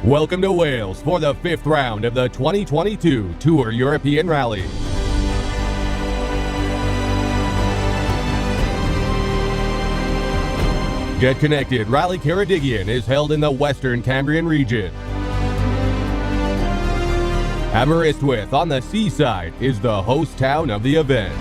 Welcome to Wales for the 5th round of the 2022 Tour European Rally. Get Connected Rally Ceredigion is held in the Western Cambrian region. Aberystwyth on the seaside is the host town of the event.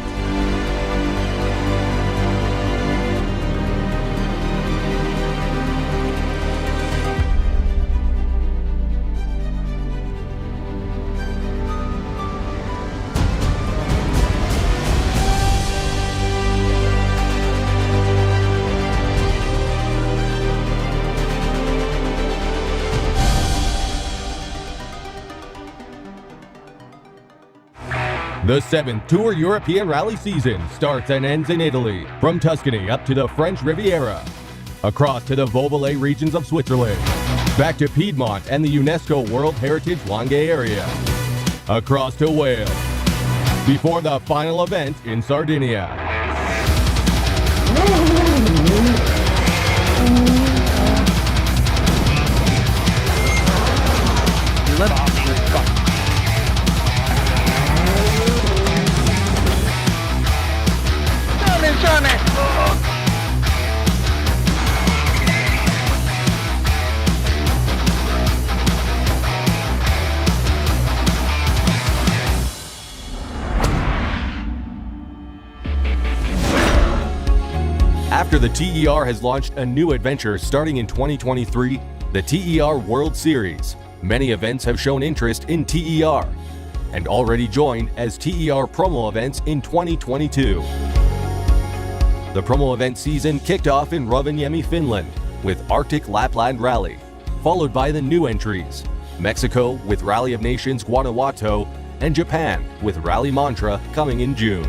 The 7th Tour European Rally season starts and ends in Italy, from Tuscany up to the French Riviera, across to the Vaudeville regions of Switzerland, back to Piedmont and the UNESCO World Heritage Langhe area, across to Wales, before the final event in Sardinia. After the TER has launched a new adventure starting in 2023, the TER World Series, many events have shown interest in TER and already joined as TER promo events in 2022. The promo event season kicked off in Rovaniemi, Finland with Arctic Lapland Rally, followed by the new entries, Mexico with Rally of Nations Guanajuato, and Japan with Rally Mantra coming in June.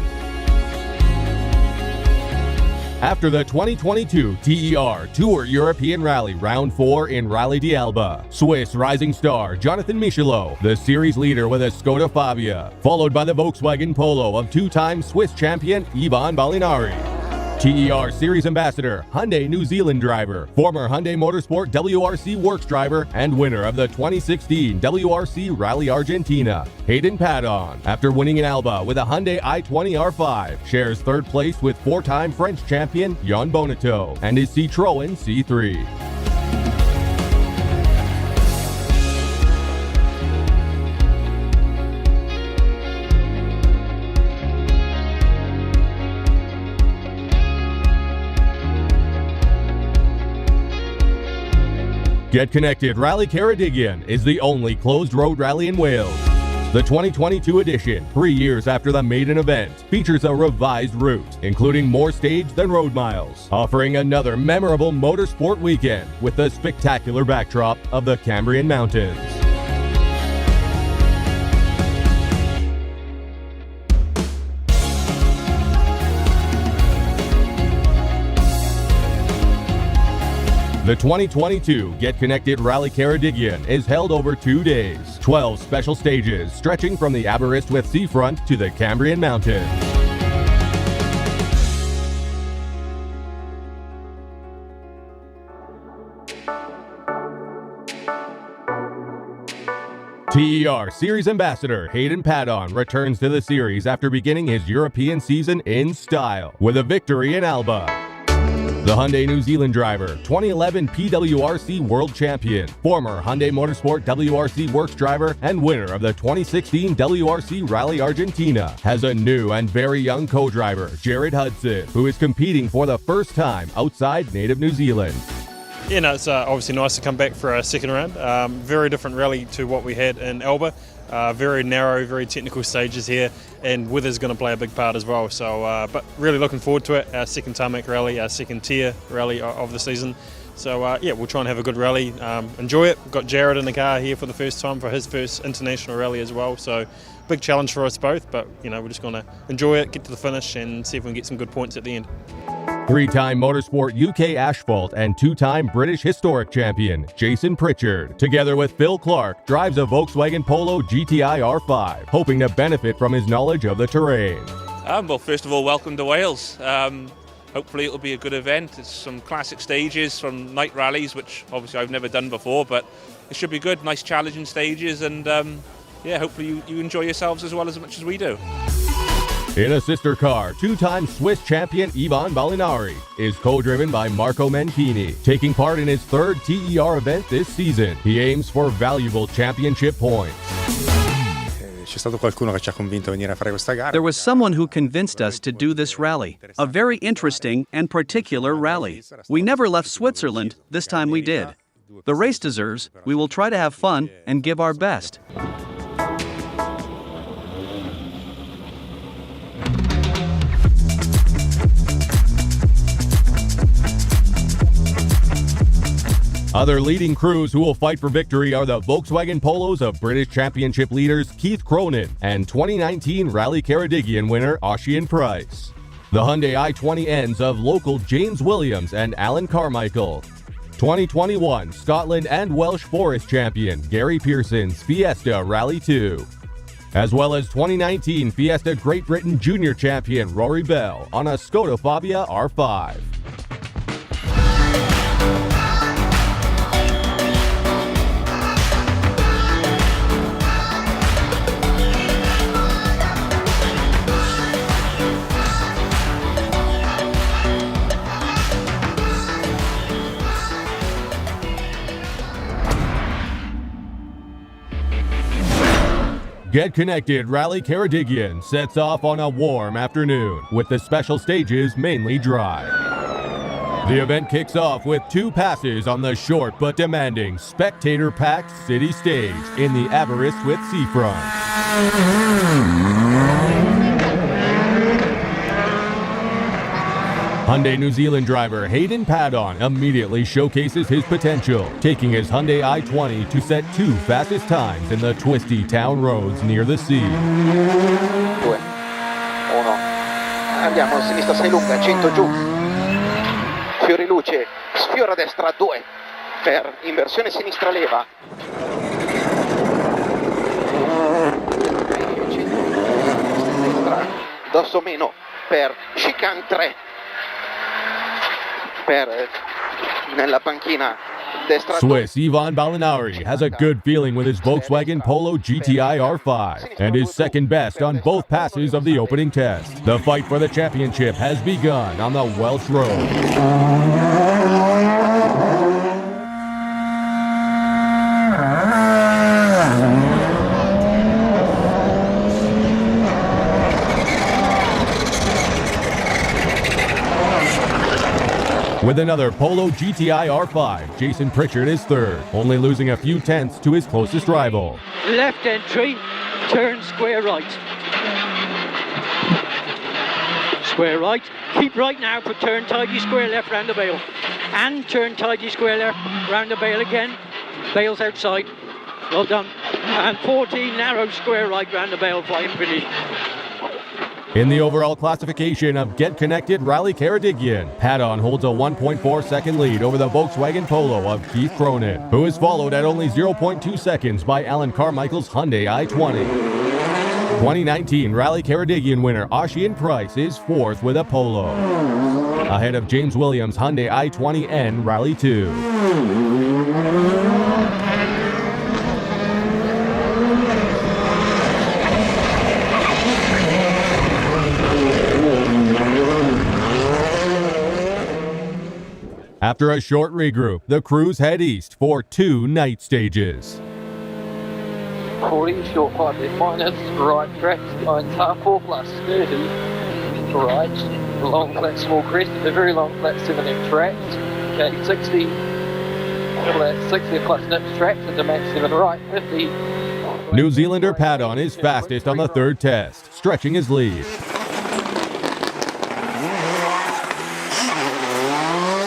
After the 2022 TER Tour European Rally Round 4 in Rally d'Alba, Swiss rising star Jonathan Michelot, the series leader with a Skoda Fabia, followed by the Volkswagen Polo of two-time Swiss champion Ivan Balinari. TER Series Ambassador, Hyundai New Zealand driver, former Hyundai Motorsport WRC Works driver, and winner of the 2016 WRC Rally Argentina, Hayden Paddon, after winning in Alba with a Hyundai i20 R5, shares third place with four-time French champion Jan Bonneteau and his Citroën C3. Get Connected Rally Ceredigion is the only closed road rally in Wales. The 2022 edition, 3 years after the maiden event, features a revised route, including more stage than road miles, offering another memorable motorsport weekend with the spectacular backdrop of the Cambrian Mountains. The 2022 Get Connected Rally Ceredigion is held over 2 days, 12 special stages stretching from the Aberystwyth seafront to the Cambrian Mountains. TER Series Ambassador Hayden Paddon returns to the series after beginning his European season in style with a victory in Alba. The Hyundai New Zealand driver, 2011 PWRC World Champion, former Hyundai Motorsport WRC Works driver, and winner of the 2016 WRC Rally Argentina, has a new and very young co-driver, Jared Hudson, who is competing for the first time outside native New Zealand. Yeah, no, it's obviously nice to come back for a second round. Very different rally to what we had in Alba. Very narrow, very technical stages here, and weather's going to play a big part as well. So, but really looking forward to it. Our second tarmac rally, our second tier rally of the season. So, yeah, we'll try and have a good rally, enjoy it. We've got Jared in the car here for the first time for his first international rally as well. So, big challenge for us both, but you know, we're just going to enjoy it, get to the finish, and see if we can get some good points at the end. Three-time Motorsport UK Asphalt and two-time British Historic Champion Jason Pritchard, together with Phil Clark, drives a Volkswagen Polo GTI R5, hoping to benefit from his knowledge of the terrain. Well, first of all, welcome to Wales. Hopefully it'll be a good event. It's some classic stages from night rallies, which obviously I've never done before, but it should be good. Nice challenging stages, and yeah, hopefully you enjoy yourselves as well as much as we do. In a sister car, two-time Swiss champion Ivan Balinari is co-driven by Marco Menchini. Taking part in his third TER event this season, he aims for valuable championship points. There was someone who convinced us to do this rally, a very interesting and particular rally. We never left Switzerland, this time we did. The race deserves, we will try to have fun and give our best. Other leading crews who will fight for victory are the Volkswagen Polos of British Championship leaders Keith Cronin and 2019 Rally Ceredigion winner Ossian Price. The Hyundai i20Ns of local James Williams and Alan Carmichael. 2021 Scotland and Welsh Forest champion Gary Pearson's Fiesta Rally 2. As well as 2019 Fiesta Great Britain Junior champion Rory Bell on a Skoda Fabia R5. Get Connected Rally Ceredigion sets off on a warm afternoon, with the special stages mainly dry. The event kicks off with two passes on the short but demanding spectator-packed city stage in the Aberystwyth seafront. Hyundai New Zealand driver Hayden Paddon immediately showcases his potential, taking his Hyundai i20 to set two fastest times in the twisty town roads near the sea. 2, 1, andiamo a sinistra 6 lunga, 100 giù, fiori luce, sfiora a destra 2, per inversione sinistra leva, 100, dosso meno, per chicane 3, per nella panchina destra. Swiss Ivan Balinari has a good feeling with his Volkswagen Polo GTI R5 and is second best on both passes of the opening test. The fight for the championship has begun on the Welsh road. With another Polo GTI R5, Jason Pritchard is third, only losing a few tenths to his closest rival. Left entry, turn square right. Square right, keep right now, but turn tidy square left round the bail. And turn tidy square left round the bail again. Bail's outside, well done. And 14 narrow square right round the bail, flying finish. In the overall classification of Get Connected Rally Ceredigion, Paddon holds a 1.4 second lead over the Volkswagen Polo of Keith Cronin, who is followed at only 0.2 seconds by Alan Carmichael's Hyundai i20. 2019 Rally Ceredigion winner Ossian Price is fourth with a Polo, ahead of James Williams' Hyundai i20N Rally 2. After a short regroup, the crews head east for two night stages. 40, short 5 left minus, right track, lines half 4 plus 30, right, long flat small crest, a very long flat 7 left tracks, okay, 60, flat 60 plus nips tracks, into max 7 right, 50. New Zealander Paddon is fastest on the third test, stretching his lead.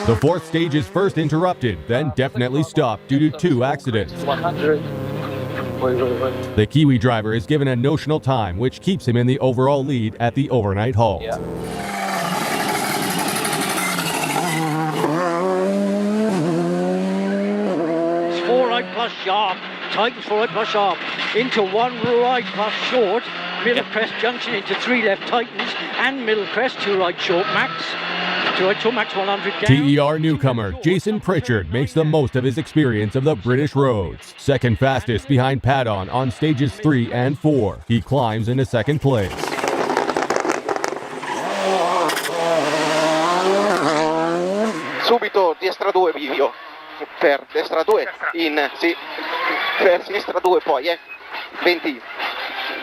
The fourth stage is first interrupted, then definitely stopped due to two accidents. 100. The Kiwi driver is given a notional time, which keeps him in the overall lead at the overnight halt. Yeah. It's 4 right plus sharp, tightens 4 right plus sharp, into 1 right plus short, middle crest junction into 3 left tightens, and middle crest 2 right short max. Right, so max 100 down. TER newcomer Jason Pritchard makes the most of his experience of the British roads. Second fastest behind Padon on stages 3 and 4. He climbs into second place. Subito destra 2 bivio per destra 2 in sì per sinistra 2 poi 20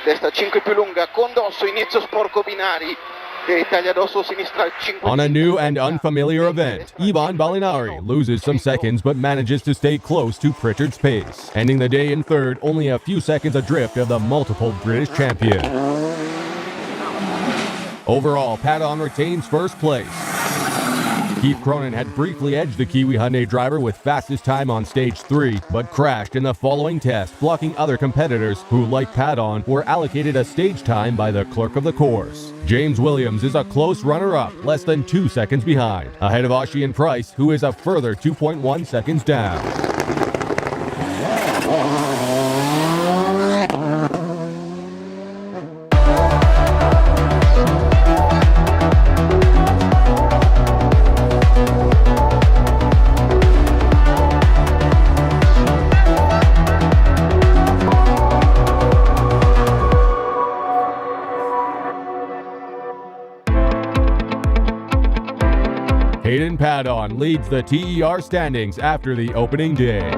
destra 5 più lunga con dosso inizio sporco binari e taglia dosso sinistra 5. On a new and unfamiliar event, Ivan Balinari loses some seconds but manages to stay close to Pritchard's pace, ending the day in third, only a few seconds adrift of the multiple British champion. Overall, Padon retains first place. Keith Cronin had briefly edged the Kiwi Hyundai driver with fastest time on stage 3, but crashed in the following test, blocking other competitors who, like Padon, were allocated a stage time by the clerk of the course. James Williams is a close runner-up, less than 2 seconds behind, ahead of Oisin Price, who is a further 2.1 seconds down. Hayden Padon leads the TER standings after the opening day.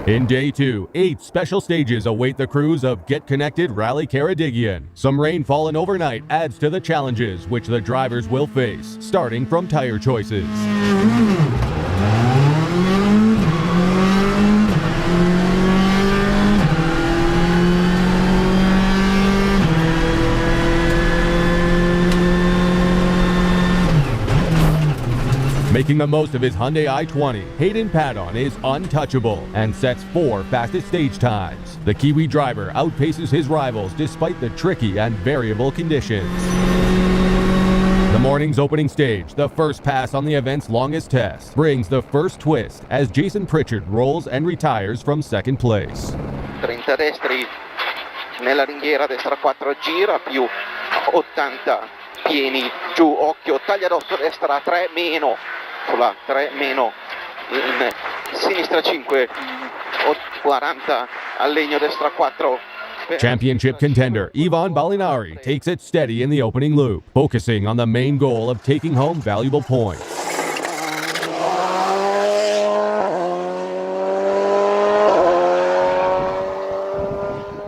In day 2, 8 special stages await the crews of Get Connected Rally Ceredigion. Some rain fallen overnight adds to the challenges which the drivers will face, starting from tire choices. Making the most of his Hyundai i20, Hayden Padon is untouchable and sets 4 fastest stage times. The Kiwi driver outpaces his rivals despite the tricky and variable conditions. The morning's opening stage, the first pass on the event's longest test, brings the first twist as Jason Pritchard rolls and retires from second place. 30 destri nella ringhiera, destra 4 gira più 80 pieni giù, occhio, taglia dosso, destra 3 meno, sulla 3 meno, in sinistra 5, 40 al legno, destra 4. Championship contender Ivan Balinari takes it steady in the opening loop, focusing on the main goal of taking home valuable points.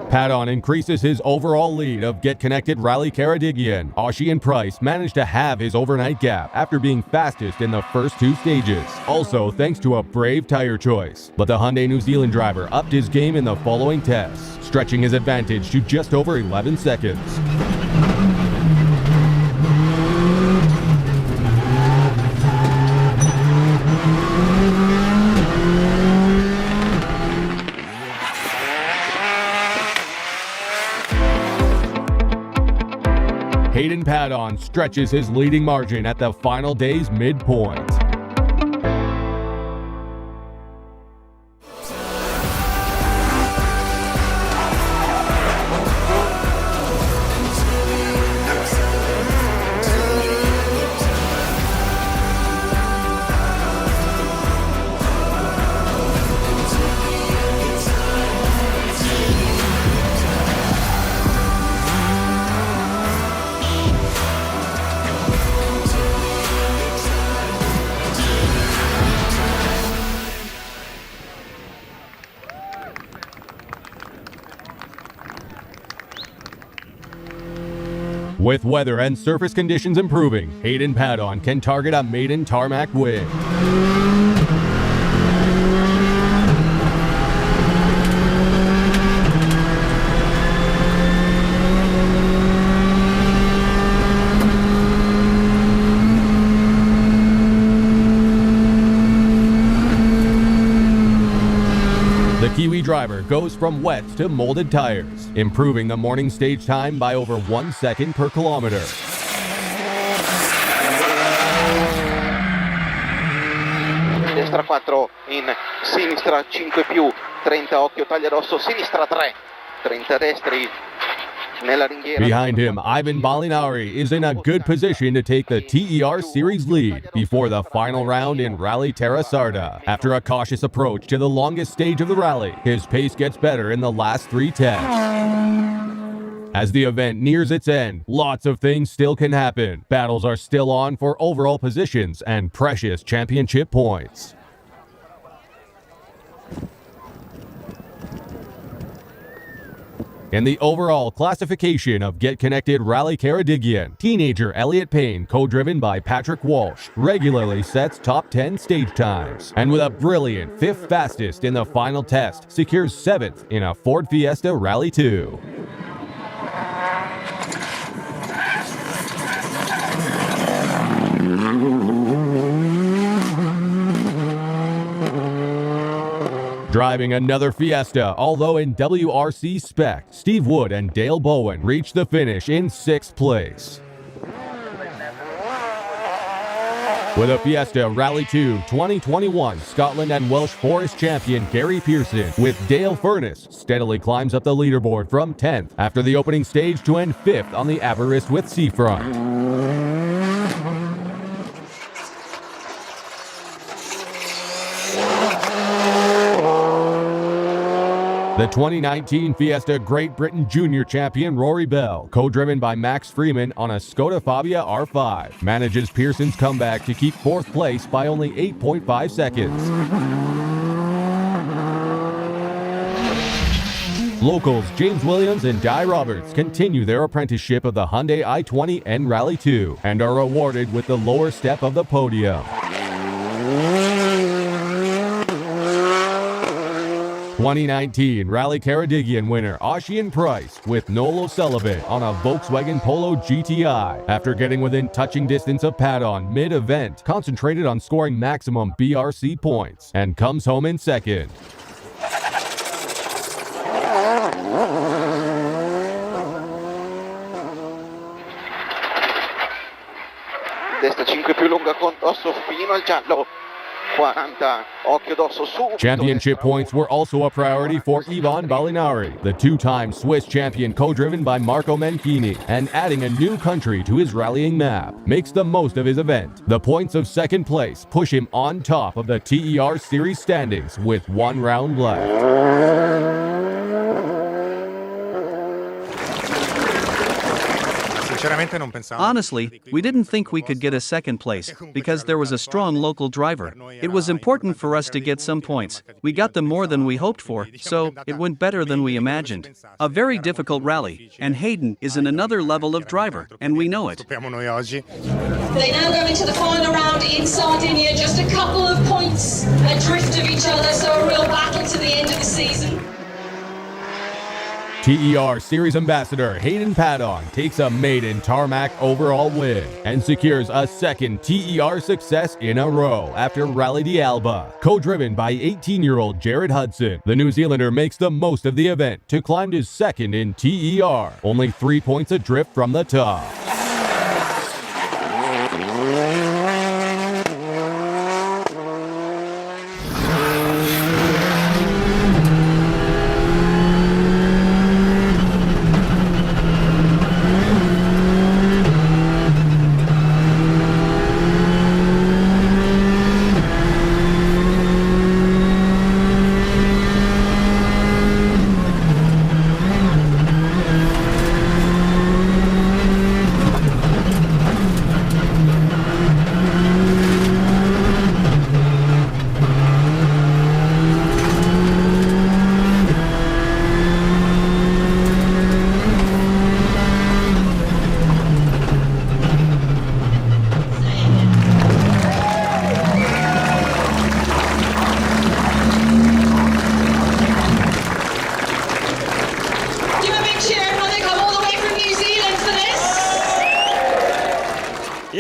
Padon increases his overall lead of Get Connected Rally Ceredigion. Oisin Price managed to halve his overnight gap after being fastest in the first 2 stages, also thanks to a brave tire choice. But the Hyundai New Zealand driver upped his game in the following tests, stretching his advantage to just over 11 seconds. Hayden Padon stretches his leading margin at the final day's midpoint. With weather and surface conditions improving, Hayden Paddon can target a maiden tarmac win. The Kiwi driver goes from wets to molded tires, improving the morning stage time by over 1 second per kilometer. Destra 4 in sinistra 5 più 30, occhio taglia rosso, sinistra 3, 30 destri. Behind him, Ivan Balinauri is in a good position to take the TER Series lead before the final round in Rally Terra Sarda. After a cautious approach to the longest stage of the rally, his pace gets better in the last 3 tests. As the event nears its end, lots of things still can happen. Battles are still on for overall positions and precious championship points. In the overall classification of Get Connected Rally Ceredigion, teenager Elliot Payne, co-driven by Patrick Walsh, regularly sets top 10 stage times, and with a brilliant 5th fastest in the final test, secures 7th in a Ford Fiesta Rally 2. Driving another Fiesta, although in WRC spec, Steve Wood and Dale Bowen reached the finish in 6th place. With a Fiesta Rally 2 2021, Scotland and Welsh Forest champion Gary Pearson with Dale Furness steadily climbs up the leaderboard from 10th after the opening stage to end 5th on the Aberystwyth seafront. The 2019 Fiesta Great Britain Junior champion Rory Bell, co-driven by Max Freeman on a Skoda Fabia R5, manages Pearson's comeback to keep 4th place by only 8.5 seconds. Locals James Williams and Di Roberts continue their apprenticeship of the Hyundai i20N Rally 2 and are awarded with the lower step of the podium. 2019 Rally Ceredigion winner Ossian Price with Noel O'Sullivan on a Volkswagen Polo GTI after getting within touching distance of Paddon mid-event, concentrated on scoring maximum BRC points and comes home in 2nd. Destra 5 più lunga con Dosso fino al giallo. 40, occhio Dosso subito. Championship points were also a priority for Ivan Balinauri, the 2-time Swiss champion co-driven by Marco Menchini, and adding a new country to his rallying map, makes the most of his event. The points of 2nd place push him on top of the TER Series standings with 1 round left. Honestly, we didn't think we could get a 2nd place, because there was a strong local driver. It was important for us to get some points. We got them more than we hoped for, so it went better than we imagined. A very difficult rally, and Hayden is in another level of driver, and we know it. They now go into the final round in Sardinia, just a couple of points adrift of each other, so a real battle to the end of the season. TER Series ambassador Hayden Paddon takes a maiden tarmac overall win and secures a 2nd TER success in a row after Rally d'Alba. Co-driven by 18-year-old Jared Hudson, the New Zealander makes the most of the event to climb to 2nd in TER, only 3 points adrift from the top.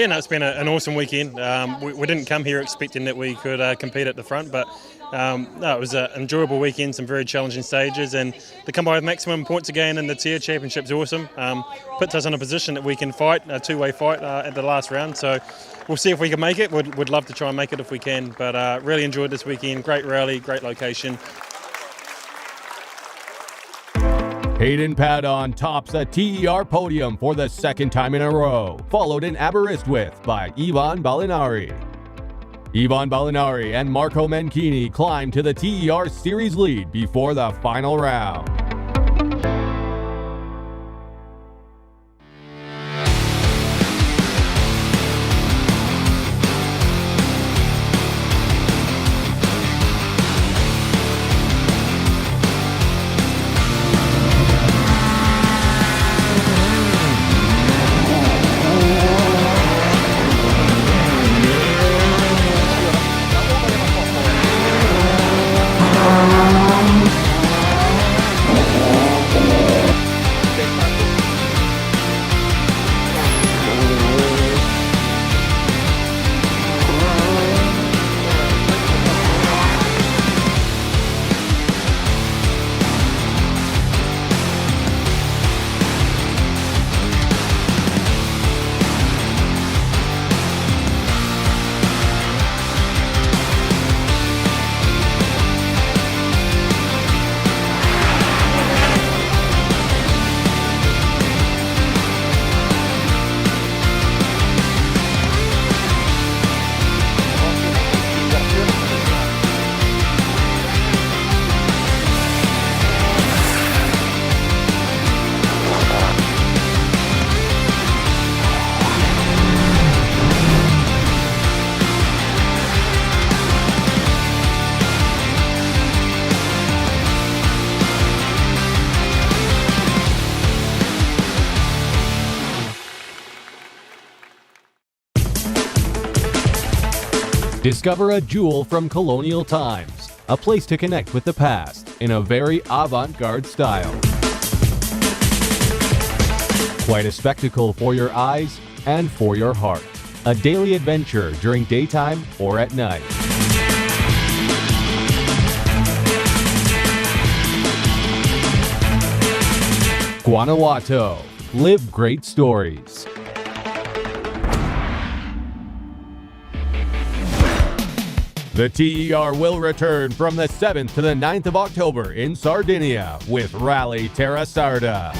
no, it's been an awesome weekend. We didn't come here expecting that we could compete at the front, but no, it was an enjoyable weekend, some very challenging stages, and to come by with maximum points again in the TER Championship is awesome. Puts us in a position that we can fight, a two-way fight at the last round, so we'll see if we can make it. We'd love to try and make it if we can, but really enjoyed this weekend. Great rally, great location. Hayden Paddon tops a TER podium for the second time in a row, followed in Aberystwyth by Ivan Balinari. Ivan Balinari and Marco Menchini climb to the TER series lead before the final round. Discover a jewel from colonial times, a place to connect with the past in a very avant-garde style. Quite a spectacle for your eyes and for your heart. A daily adventure during daytime or at night. Guanajuato. Live great stories. The TER will return from the 7th to the 9th of October in Sardinia with Rally Terra Sarda.